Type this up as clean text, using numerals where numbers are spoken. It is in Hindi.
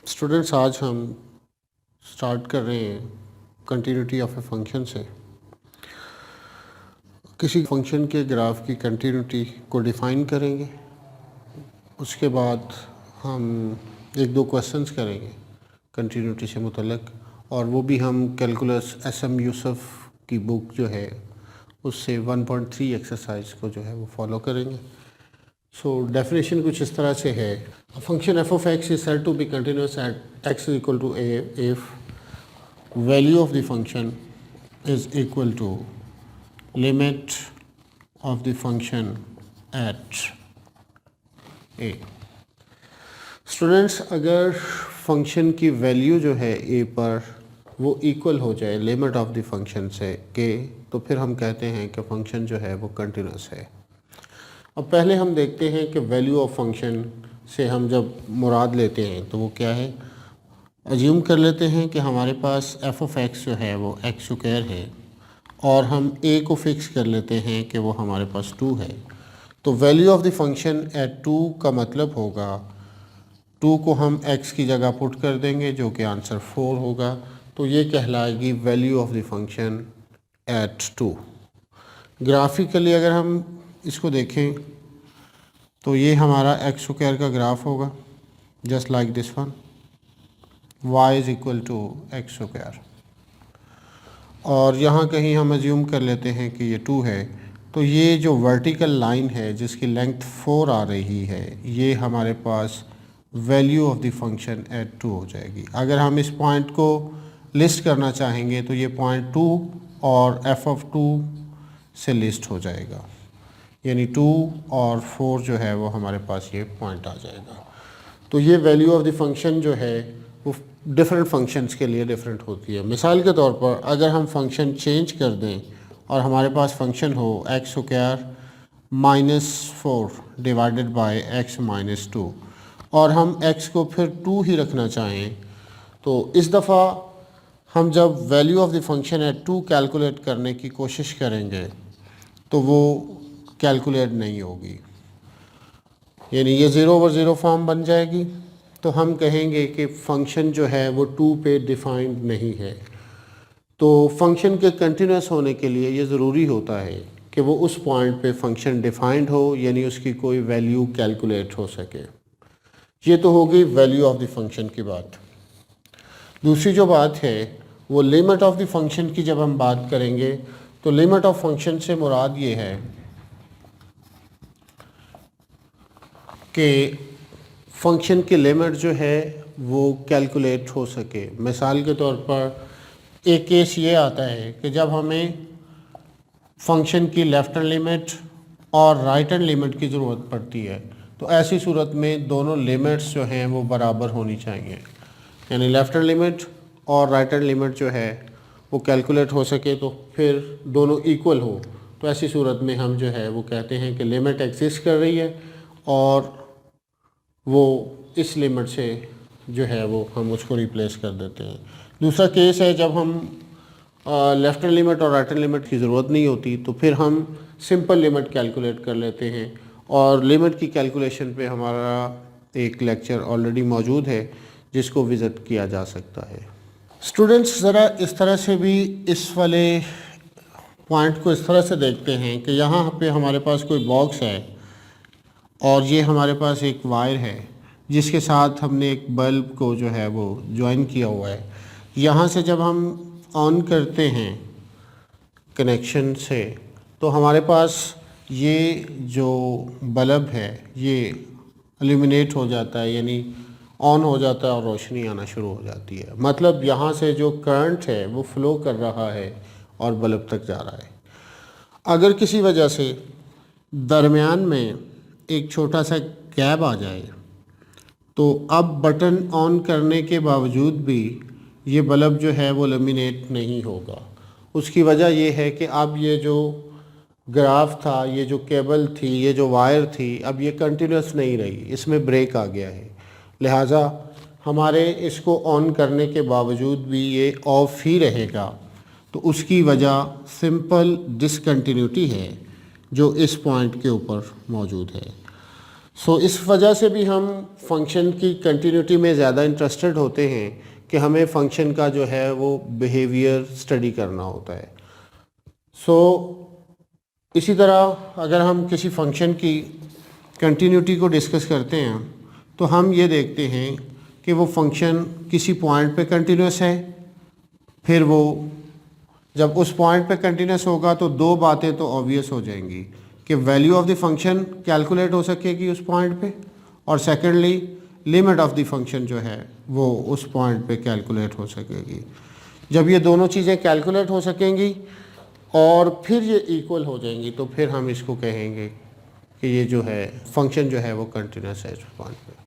स्टूडेंट्स, आज हम स्टार्ट कर रहे हैं कंटिन्यूटी ऑफ ए फंक्शन से। किसी फंक्शन के ग्राफ की कंटिन्यूटी को डिफ़ाइन करेंगे। उसके बाद हम एक दो क्वेश्चंस करेंगे कंटिन्यूटी से मुतल्लिक, और वो भी हम कैलकुलस एसएम यूसुफ की बुक जो है उससे 1.3 एक्सरसाइज को जो है वो फॉलो करेंगे। सो डेफिनेशन कुछ इस तरह से है। Function f of x is said to be continuous at x is equal to a if value of the function is equal to limit of the function at a. Students, अगर फंक्शन की वैल्यू जो है ए पर वो इक्वल हो जाए लिमिट ऑफ द फंक्शन से के, तो फिर हम कहते हैं कि फंक्शन जो है वो कंटिन्यूस है। अब पहले हम देखते हैं कि वैल्यू ऑफ फंक्शन से हम जब मुराद लेते हैं तो वो क्या है। अज्यूम कर लेते हैं कि हमारे पास एफ ऑफ एक्स जो है वो एक्स स्क्वायर है और हम ए को फिक्स कर लेते हैं कि वो हमारे पास 2 है। तो value of the function at 2 का मतलब होगा 2 को हम x की जगह पुट कर देंगे जो कि आंसर 4 होगा। तो ये कहलाएगी value of the function at 2। Graphically अगर हम इसको देखें तो ये हमारा एक्स स्क्वायर का ग्राफ होगा, just like this one, y is equal to X square. और यहाँ कहीं हम अज्यूम कर लेते हैं कि ये 2 है, तो ये जो वर्टिकल लाइन है जिसकी लेंथ 4 आ रही है, ये हमारे पास value of the function at 2 हो जाएगी। अगर हम इस पॉइंट को लिस्ट करना चाहेंगे तो ये पॉइंट 2 और एफ ऑफ 2 से लिस्ट हो जाएगा, यानी 2 और 4 जो है वो हमारे पास ये पॉइंट आ जाएगा। तो ये वैल्यू ऑफ द फंक्शन जो है वो डिफरेंट फंक्शंस के लिए डिफरेंट होती है। मिसाल के तौर पर अगर हम फंक्शन चेंज कर दें और हमारे पास फंक्शन हो x square -4 divided by x -2 और हम x को फिर 2 ही रखना चाहें, तो इस दफ़ा हम जब value of the function at 2 calculate करने की कोशिश करेंगे तो वो कैलकुलेट नहीं होगी, यानी ये 0/0 फॉर्म बन जाएगी। तो हम कहेंगे कि फंक्शन जो है वो 2 पे डिफाइंड नहीं है। तो फंक्शन के कंटिन्यूस होने के लिए ये ज़रूरी होता है कि वो उस पॉइंट पे फंक्शन डिफाइंड हो, यानी उसकी कोई वैल्यू कैलकुलेट हो सके। ये तो होगी वैल्यू ऑफ द फंक्शन की बात। दूसरी जो बात है वो लिमिट ऑफ द फंक्शन की जब हम बात करेंगे तो लिमिट ऑफ फंक्शन से मुराद ये है कि फंक्शन की लिमिट जो है वो कैलकुलेट हो सके। मिसाल के तौर पर एक केस ये आता है कि जब हमें फंक्शन की लेफ्ट हैंड लिमिट और राइट हैंड लिमिट की ज़रूरत पड़ती है, तो ऐसी सूरत में दोनों लिमिट्स जो हैं वो बराबर होनी चाहिए, यानी लेफ्ट हैंड लिमिट और राइट हैंड लिमिट जो है वो कैलकुलेट हो सके, तो फिर दोनों इक्वल हो। तो ऐसी सूरत में हम जो है वो कहते हैं कि लिमिट एग्जिस्ट कर रही है और वो इस लिमिट से जो है वो हम उसको रिप्लेस कर देते हैं। दूसरा केस है जब हम लेफ्ट हैंड लिमिट और राइट हैंड लिमिट की ज़रूरत नहीं होती, तो फिर हम सिंपल लिमिट कैलकुलेट कर लेते हैं। और लिमिट की कैलकुलेशन पे हमारा एक लेक्चर ऑलरेडी मौजूद है जिसको विज़िट किया जा सकता है। स्टूडेंट्स, ज़रा इस तरह से भी इस वाले पॉइंट को इस तरह से देखते हैं कि यहाँ पे हमारे पास कोई बॉक्स है और ये हमारे पास एक वायर है जिसके साथ हमने एक बल्ब को जो है वो ज्वाइन किया हुआ है। यहाँ से जब हम ऑन करते हैं कनेक्शन से तो हमारे पास ये जो बल्ब है ये इल्यूमिनेट हो जाता है, यानी ऑन हो जाता है और रोशनी आना शुरू हो जाती है। मतलब यहाँ से जो करंट है वो फ़्लो कर रहा है और बल्ब तक जा रहा है। अगर किसी वजह से दरमियान में एक छोटा सा गैप आ जाए तो अब बटन ऑन करने के बावजूद भी ये बल्ब जो है वो इल्यूमिनेट नहीं होगा। उसकी वजह ये है कि अब ये जो ग्राफ था, ये जो केबल थी, ये जो वायर थी, अब ये कंटिन्यूस नहीं रही, इसमें ब्रेक आ गया है। लिहाजा हमारे इसको ऑन करने के बावजूद भी ये ऑफ ही रहेगा। तो उसकी वजह सिंपल डिसकंटिन्यूटी है जो इस पॉइंट के ऊपर मौजूद है। सो इस वजह से भी हम फंक्शन की कंटिन्यूटी में ज़्यादा इंटरेस्टेड होते हैं कि हमें फंक्शन का जो है वो बिहेवियर स्टडी करना होता है। सो इसी तरह अगर हम किसी फंक्शन की कंटिन्यूटी को डिस्कस करते हैं तो हम ये देखते हैं कि वो फंक्शन किसी पॉइंट पे कंटिन्यूस है, फिर वो जब उस पॉइंट पे कंटिन्यूस होगा तो दो बातें तो ऑब्वियस हो जाएंगी कि value of the function calculate हो सकेगी उस पॉइंट पे, और secondly limit of the function जो है वो उस पॉइंट पे कैलकुलेट हो सकेगी। जब ये दोनों चीज़ें कैलकुलेट हो सकेंगी और फिर ये इक्वल हो जाएंगी तो फिर हम इसको कहेंगे कि ये जो है फंक्शन जो है वो कंटिन्यूस है इस पॉइंट पे।